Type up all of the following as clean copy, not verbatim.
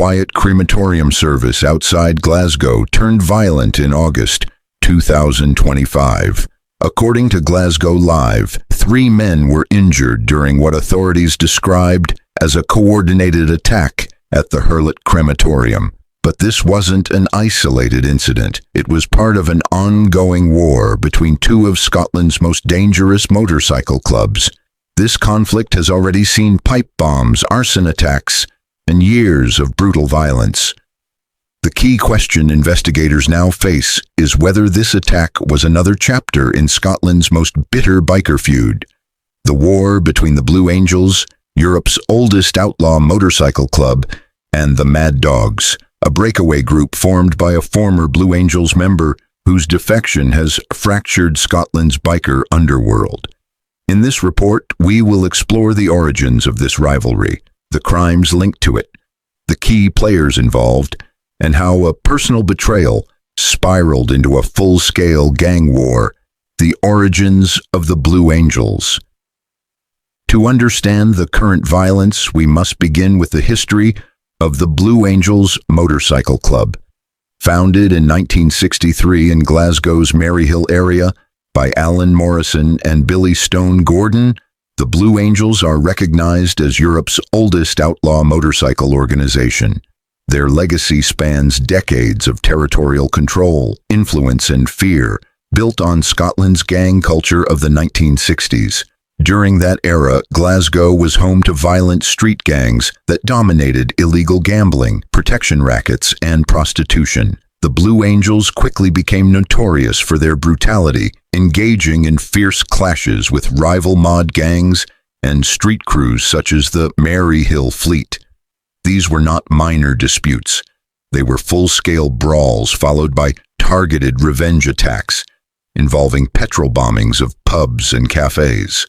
quiet crematorium service outside Glasgow turned violent in August 2025. According to Glasgow Live, 3 men were injured during what authorities described as a coordinated attack at the Hurlet crematorium. But this wasn't an isolated incident. It was part of an ongoing war between 2 of Scotland's most dangerous motorcycle clubs. This conflict has already seen pipe bombs, arson attacks, and years of brutal violence. The key question investigators now face is whether this attack was another chapter in Scotland's most bitter biker feud. The war between the Blue Angels, Europe's oldest outlaw motorcycle club, and the Mad Dogs, a breakaway group formed by a former Blue Angels member whose defection has fractured Scotland's biker underworld. In this report, we will explore the origins of this rivalry, the crimes linked to it, the key players involved, and how a personal betrayal spiraled into a full-scale gang war, the origins of the Blue Angels. To understand the current violence, we must begin with the history of the Blue Angels Motorcycle Club. Founded in 1963 in Glasgow's Maryhill area by Alan Morrison and Billy Stone Gordon, the Blue Angels are recognized as Europe's oldest outlaw motorcycle organization. Their legacy spans decades of territorial control, influence, and fear, built on Scotland's gang culture of the 1960s. During that era, Glasgow was home to violent street gangs that dominated illegal gambling, protection rackets, and prostitution. The Blue Angels quickly became notorious for their brutality, engaging in fierce clashes with rival mod gangs and street crews such as the Maryhill Fleet. These were not minor disputes. They were full-scale brawls followed by targeted revenge attacks, involving petrol bombings of pubs and cafes.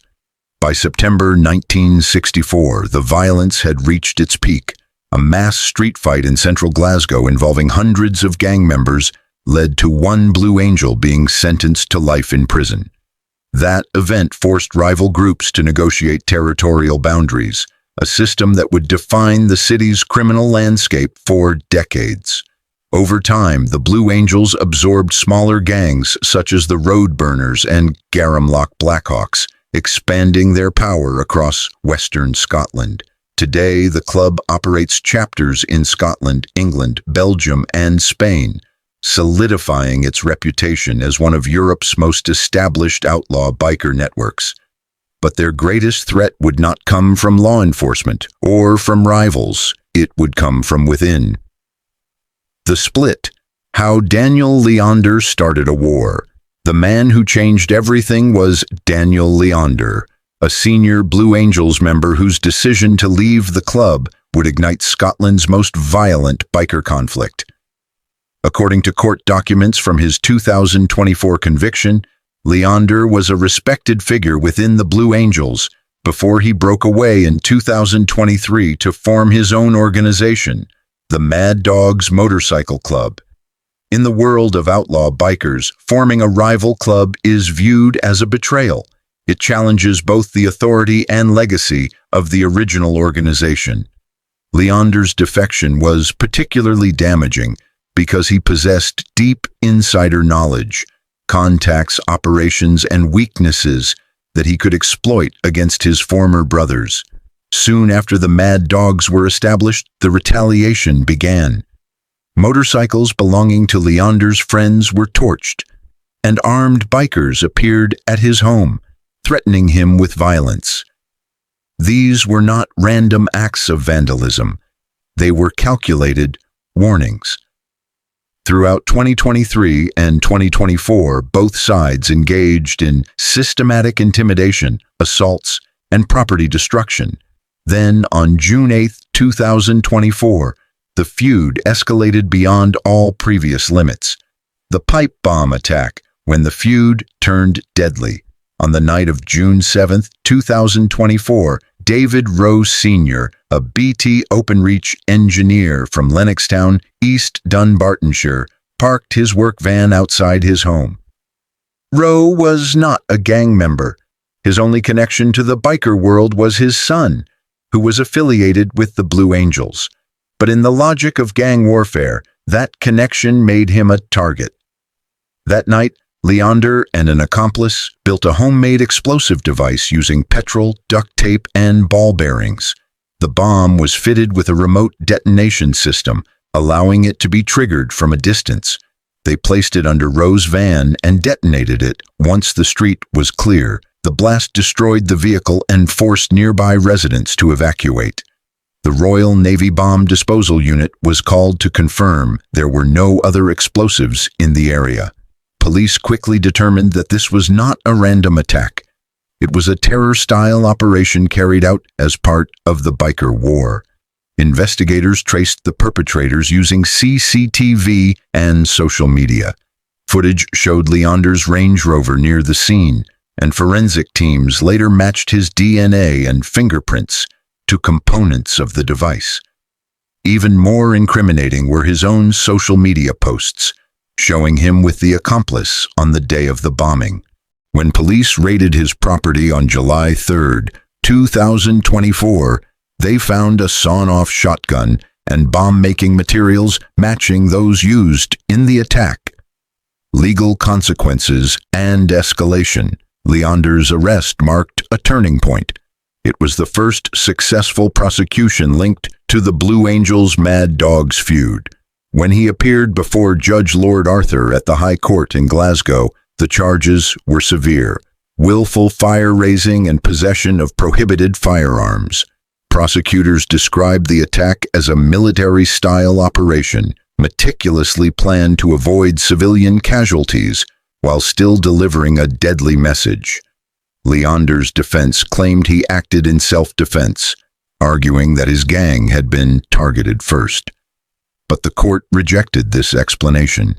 By September 1964, the violence had reached its peak. A mass street fight in central Glasgow involving hundreds of gang members led to one Blue Angel being sentenced to life in prison. That event forced rival groups to negotiate territorial boundaries, a system that would define the city's criminal landscape for decades. Over time, the Blue Angels absorbed smaller gangs such as the Road Burners and Garamloch Blackhawks, expanding their power across Western Scotland. Today, the club operates chapters in Scotland, England, Belgium, and Spain, solidifying its reputation as one of Europe's most established outlaw biker networks. But their greatest threat would not come from law enforcement or from rivals. It would come from within. The Split: How Daniel Leander Started a War. The man who changed everything was Daniel Leander, a senior Blue Angels member whose decision to leave the club would ignite Scotland's most violent biker conflict. According to court documents from his 2024 conviction, Leander was a respected figure within the Blue Angels before he broke away in 2023 to form his own organization, the Mad Dogs Motorcycle Club. In the world of outlaw bikers, forming a rival club is viewed as a betrayal. It challenges both the authority and legacy of the original organization. Leander's defection was particularly damaging because he possessed deep insider knowledge, contacts, operations, and weaknesses that he could exploit against his former brothers. Soon after the Mad Dogs were established, the retaliation began. Motorcycles belonging to Leander's friends were torched, and armed bikers appeared at his home, threatening him with violence. These were not random acts of vandalism. They were calculated warnings. Throughout 2023 and 2024, both sides engaged in systematic intimidation, assaults, and property destruction. Then, on June 8, 2024, the feud escalated beyond all previous limits. The pipe bomb attack, when the feud turned deadly. On the night of June 7, 2024, David Rowe Sr., a BT Openreach engineer from Lennoxtown, East Dunbartonshire, parked his work van outside his home. Rowe was not a gang member. His only connection to the biker world was his son, who was affiliated with the Blue Angels. But in the logic of gang warfare, that connection made him a target. That night, Leander and an accomplice built a homemade explosive device using petrol, duct tape, and ball bearings. The bomb was fitted with a remote detonation system, allowing it to be triggered from a distance. They placed it under Rose's van and detonated it once the street was clear. The blast destroyed the vehicle and forced nearby residents to evacuate. The Royal Navy Bomb Disposal Unit was called to confirm there were no other explosives in the area. Police quickly determined that this was not a random attack. It was a terror-style operation carried out as part of the biker war. Investigators traced the perpetrators using CCTV and social media. Footage showed Leander's Range Rover near the scene, and forensic teams later matched his DNA and fingerprints to components of the device. Even more incriminating were his own social media posts, showing him with the accomplice on the day of the bombing. When police raided his property on July 3, 2024, they found a sawn-off shotgun and bomb-making materials matching those used in the attack. Legal consequences and escalation. Leander's arrest marked a turning point. It was the first successful prosecution linked to the Blue Angels Mad Dogs feud. When he appeared before Judge Lord Arthur at the High Court in Glasgow, the charges were severe: willful fire-raising and possession of prohibited firearms. Prosecutors described the attack as a military-style operation, meticulously planned to avoid civilian casualties while still delivering a deadly message. Leander's defense claimed he acted in self-defense, arguing that his gang had been targeted first. But the court rejected this explanation.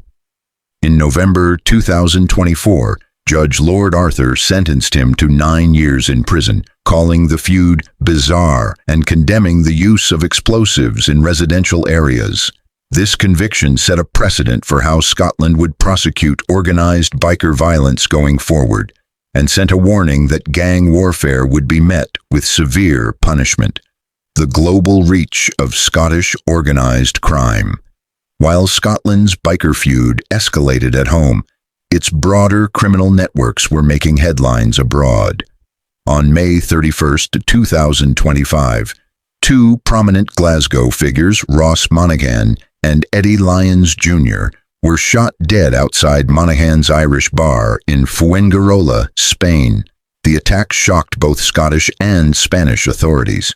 In November 2024, Judge Lord Arthur sentenced him to 9 years in prison, calling the feud bizarre and condemning the use of explosives in residential areas. This conviction set a precedent for how Scotland would prosecute organized biker violence going forward, and sent a warning that gang warfare would be met with severe punishment. The global reach of Scottish organized crime. While Scotland's biker feud escalated at home, its broader criminal networks were making headlines abroad. On May 31, 2025, two prominent Glasgow figures, Ross Monaghan and Eddie Lyons Jr., were shot dead outside Monaghan's Irish bar in Fuengirola, Spain. The attack shocked both Scottish and Spanish authorities.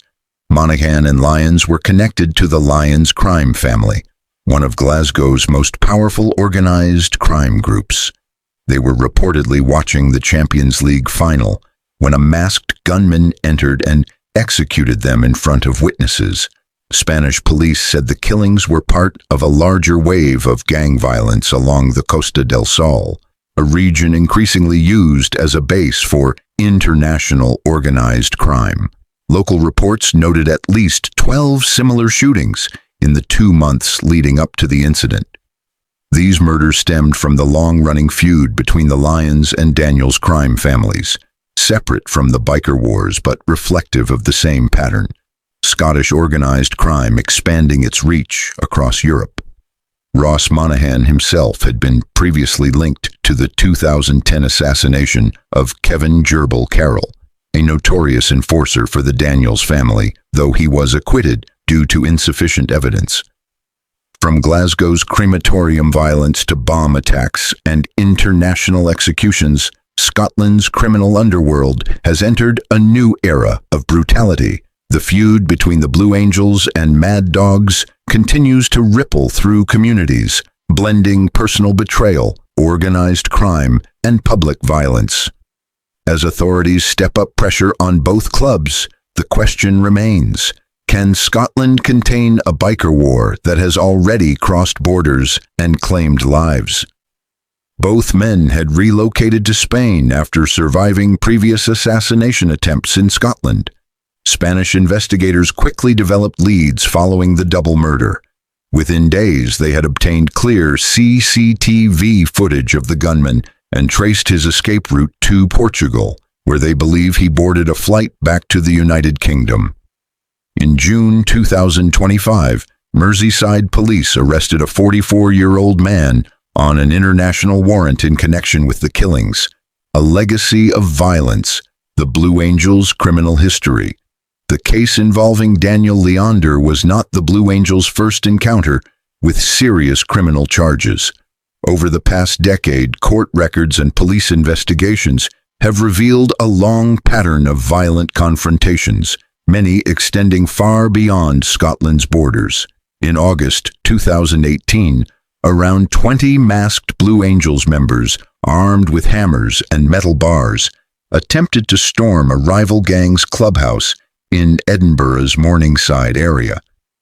Monaghan and Lyons were connected to the Lyons crime family, one of Glasgow's most powerful organized crime groups. They were reportedly watching the Champions League final when a masked gunman entered and executed them in front of witnesses. Spanish police said the killings were part of a larger wave of gang violence along the Costa del Sol, a region increasingly used as a base for international organized crime. Local reports noted at least 12 similar shootings in the 2 months leading up to the incident. These murders stemmed from the long-running feud between the Lyons and Daniels crime families, separate from the biker wars but reflective of the same pattern: Scottish organized crime expanding its reach across Europe. Ross Monaghan himself had been previously linked to the 2010 assassination of Kevin Gerbil Carroll, a notorious enforcer for the Daniels family, though he was acquitted due to insufficient evidence. From Glasgow's crematorium violence to bomb attacks and international executions, Scotland's criminal underworld has entered a new era of brutality. The feud between the Blue Angels and Mad Dogs continues to ripple through communities, blending personal betrayal, organized crime, and public violence. As authorities step up pressure on both clubs, the question remains: can Scotland contain a biker war that has already crossed borders and claimed lives? Both men had relocated to Spain after surviving previous assassination attempts in Scotland. Spanish investigators quickly developed leads following the double murder. Within days, they had obtained clear CCTV footage of the gunman and traced his escape route to Portugal, where they believe he boarded a flight back to the United Kingdom. In June 2025, Merseyside police arrested a 44-year-old man on an international warrant in connection with the killings. A legacy of violence, the Blue Angels' criminal history. The case involving Daniel Leander was not the Blue Angels' first encounter with serious criminal charges. Over the past decade, court records and police investigations have revealed a long pattern of violent confrontations, many extending far beyond Scotland's borders. In August 2018, around 20 masked Blue Angels members, armed with hammers and metal bars, attempted to storm a rival gang's clubhouse in Edinburgh's Morningside area.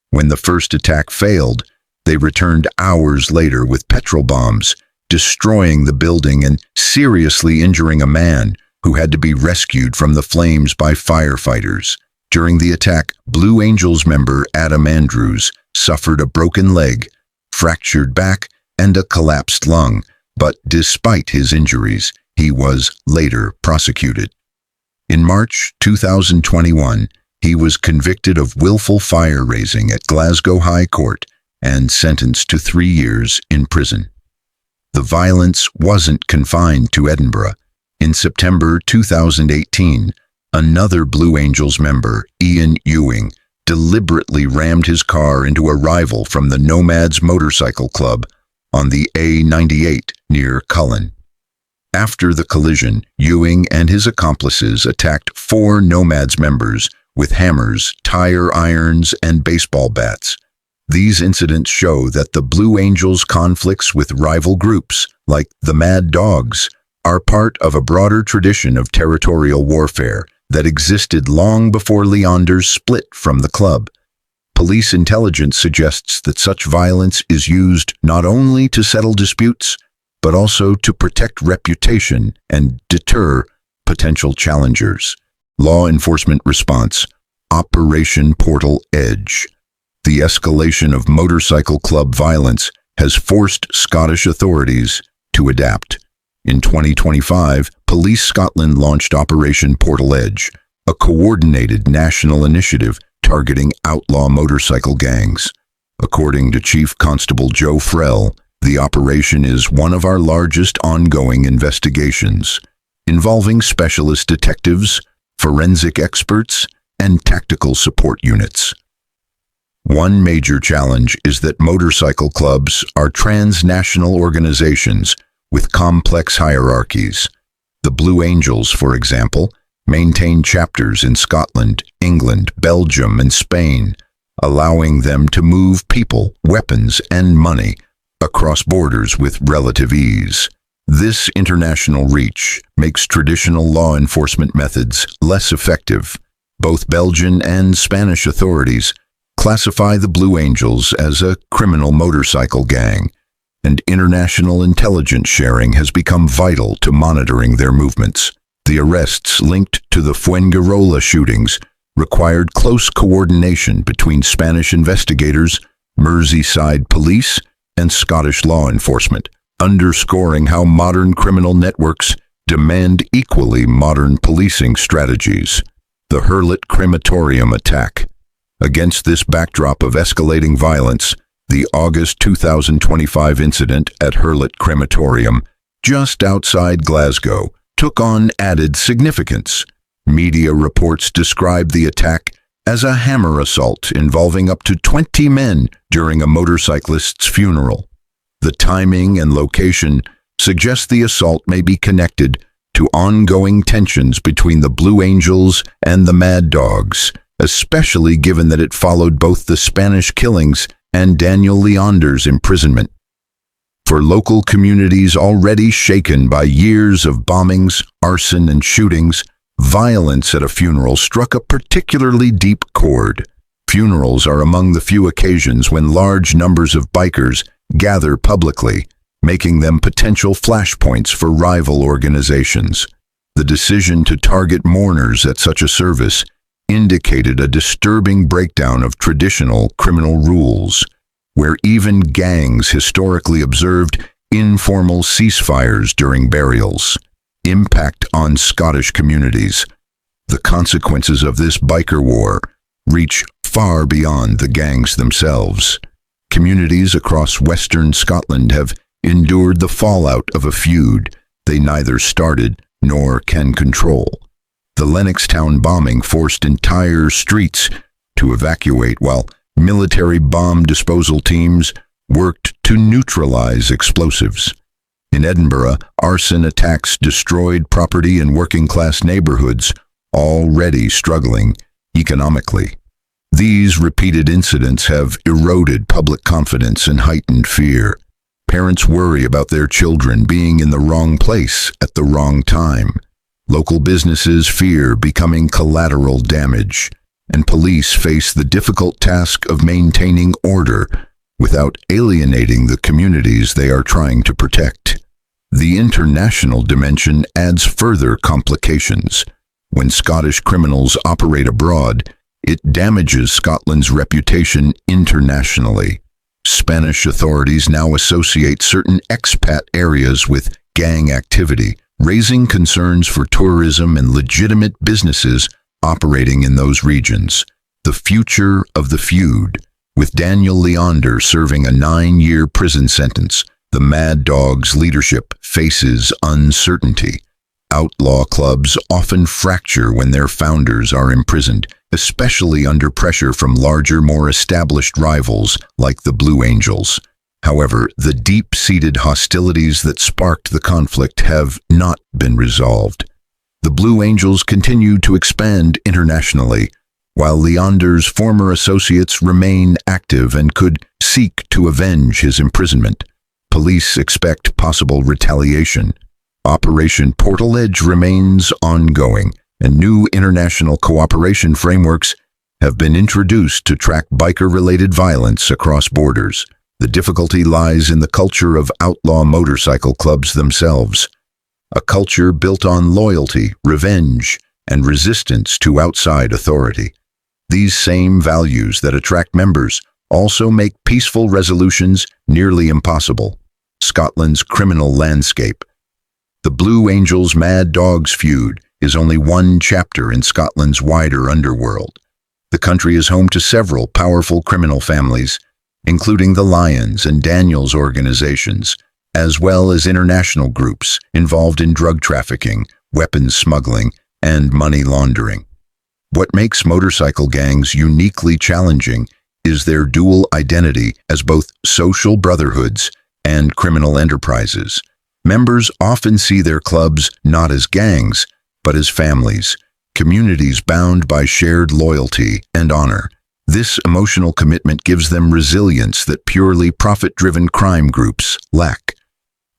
When the first attack failed, they returned hours later with petrol bombs, destroying the building and seriously injuring a man who had to be rescued from the flames by firefighters. During the attack, Blue Angels member Adam Andrews suffered a broken leg, fractured back, and a collapsed lung, but despite his injuries, he was later prosecuted. In March 2021, he was convicted of willful fire-raising at Glasgow High Court and sentenced to 3 years in prison. The violence wasn't confined to Edinburgh. In September 2018, another Blue Angels member, Ian Ewing, deliberately rammed his car into a rival from the Nomads Motorcycle Club on the A98 near Cullen. After the collision, Ewing and his accomplices attacked 4 Nomads members with hammers, tire irons, and baseball bats. These incidents show that the Blue Angels' conflicts with rival groups, like the Mad Dogs, are part of a broader tradition of territorial warfare that existed long before Leander's split from the club. Police intelligence suggests that such violence is used not only to settle disputes, but also to protect reputation and deter potential challengers. Law enforcement response: Operation Portal Edge. The escalation of motorcycle club violence has forced Scottish authorities to adapt. In 2025, Police Scotland launched Operation Portal Edge, a coordinated national initiative targeting outlaw motorcycle gangs. According to Chief Constable Joe Frell, the operation is one of our largest ongoing investigations, involving specialist detectives, forensic experts, and tactical support units. One major challenge is that motorcycle clubs are transnational organizations with complex hierarchies. The Blue Angels, for example, maintain chapters in Scotland, England, Belgium, and Spain, allowing them to move people, weapons, and money across borders with relative ease. This international reach makes traditional law enforcement methods less effective. Both Belgian and Spanish authorities classify the Blue Angels as a criminal motorcycle gang, and international intelligence sharing has become vital to monitoring their movements. The arrests linked to the Fuengirola shootings required close coordination between Spanish investigators, Merseyside police, and Scottish law enforcement, underscoring how modern criminal networks demand equally modern policing strategies. The Hurlet crematorium attack. Against this backdrop of escalating violence, the August 2025 incident at Hurlet crematorium, just outside Glasgow, took on added significance. Media reports described the attack as a hammer assault involving up to 20 men during a motorcyclist's funeral. The timing and location suggest the assault may be connected to ongoing tensions between the Blue Angels and the Mad Dogs, especially given that it followed both the Spanish killings and Daniel Leander's imprisonment. For local communities already shaken by years of bombings, arson, and shootings, violence at a funeral struck a particularly deep chord. Funerals are among the few occasions when large numbers of bikers gather publicly, making them potential flashpoints for rival organizations. The decision to target mourners at such a service indicated a disturbing breakdown of traditional criminal rules, where even gangs historically observed informal ceasefires during burials. Impact on Scottish communities. The consequences of this biker war reach far beyond the gangs themselves. Communities across Western Scotland have endured the fallout of a feud they neither started nor can control. The Lennoxtown bombing forced entire streets to evacuate while military bomb disposal teams worked to neutralize explosives. In Edinburgh, arson attacks destroyed property in working-class neighborhoods already struggling economically. These repeated incidents have eroded public confidence and heightened fear. Parents worry about their children being in the wrong place at the wrong time. Local businesses fear becoming collateral damage, and police face the difficult task of maintaining order without alienating the communities they are trying to protect. The international dimension adds further complications. When Scottish criminals operate abroad, it damages Scotland's reputation internationally. Spanish authorities now associate certain expat areas with gang activity, raising concerns for tourism and legitimate businesses operating in those regions. The future of the feud. With Daniel Leander serving a 9-year prison sentence, the Mad Dog's leadership faces uncertainty. Outlaw clubs often fracture when their founders are imprisoned, especially under pressure from larger, more established rivals like the Blue Angels. However, the deep-seated hostilities that sparked the conflict have not been resolved. The Blue Angels continue to expand internationally, while Leander's former associates remain active and could seek to avenge his imprisonment. Police expect possible retaliation. Operation Portal Edge remains ongoing, and new international cooperation frameworks have been introduced to track biker-related violence across borders. The difficulty lies in the culture of outlaw motorcycle clubs themselves, a culture built on loyalty, revenge, and resistance to outside authority. These same values that attract members also make peaceful resolutions nearly impossible. Scotland's criminal landscape. The Blue Angels' Mad Dogs feud is only one chapter in Scotland's wider underworld. The country is home to several powerful criminal families, including the Lions and Daniels organizations, as well as international groups involved in drug trafficking, weapons smuggling, and money laundering. What makes motorcycle gangs uniquely challenging is their dual identity as both social brotherhoods and criminal enterprises. Members often see their clubs not as gangs, but as families, communities bound by shared loyalty and honor. This emotional commitment gives them resilience that purely profit-driven crime groups lack.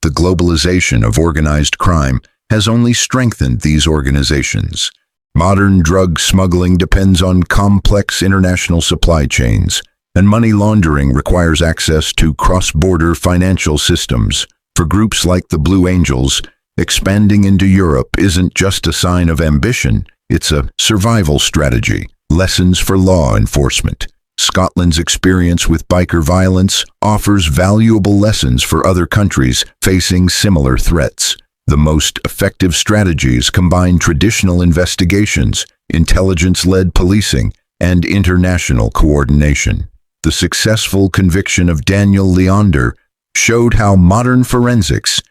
The globalization of organized crime has only strengthened these organizations. Modern drug smuggling depends on complex international supply chains, and money laundering requires access to cross-border financial systems. For groups like the Blue Angels, expanding into Europe isn't just a sign of ambition, it's a survival strategy. Lessons for law enforcement. Scotland's experience with biker violence offers valuable lessons for other countries facing similar threats. The most effective strategies combine traditional investigations, intelligence-led policing, and international coordination. The successful conviction of Daniel Leander showed how modern forensics,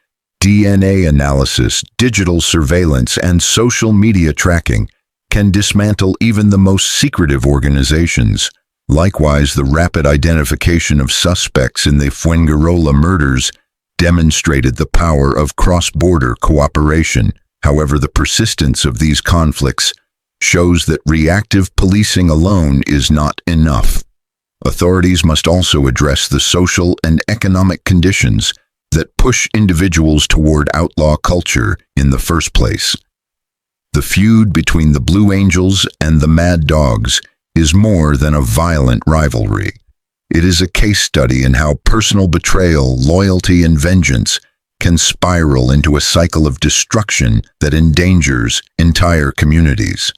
DNA analysis, digital surveillance, and social media tracking can dismantle even the most secretive organizations. Likewise, the rapid identification of suspects in the Fuengirola murders demonstrated the power of cross-border cooperation. However, the persistence of these conflicts shows that reactive policing alone is not enough. Authorities must also address the social and economic conditions that push individuals toward outlaw culture in the first place. The feud between the Blue Angels and the Mad Dogs is more than a violent rivalry. It is a case study in how personal betrayal, loyalty, and vengeance can spiral into a cycle of destruction that endangers entire communities.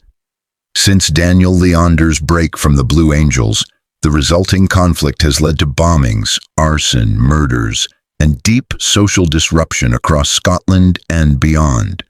Since Daniel Leander's break from the Blue Angels, the resulting conflict has led to bombings, arson, murders, and deep social disruption across Scotland and beyond.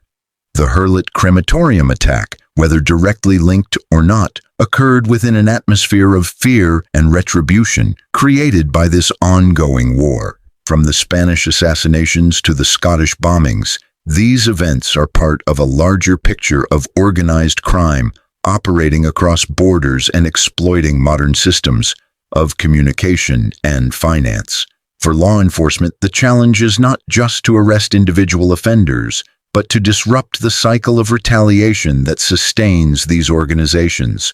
The Hurlet crematorium attack whether directly linked or not, occurred within an atmosphere of fear and retribution created by this ongoing war. From the Spanish assassinations to the Scottish bombings, these events are part of a larger picture of organized crime operating across borders and exploiting modern systems of communication and finance. For law enforcement, the challenge is not just to arrest individual offenders, but to disrupt the cycle of retaliation that sustains these organizations.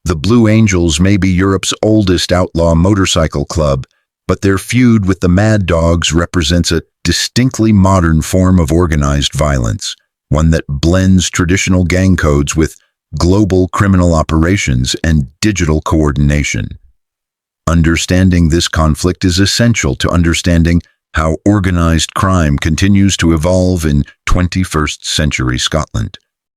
The Blue Angels may be Europe's oldest outlaw motorcycle club, but their feud with the Mad Dogs represents a distinctly modern form of organized violence, one that blends traditional gang codes with global criminal operations and digital coordination. Understanding this conflict is essential to understanding how organized crime continues to evolve in 21st century Scotland.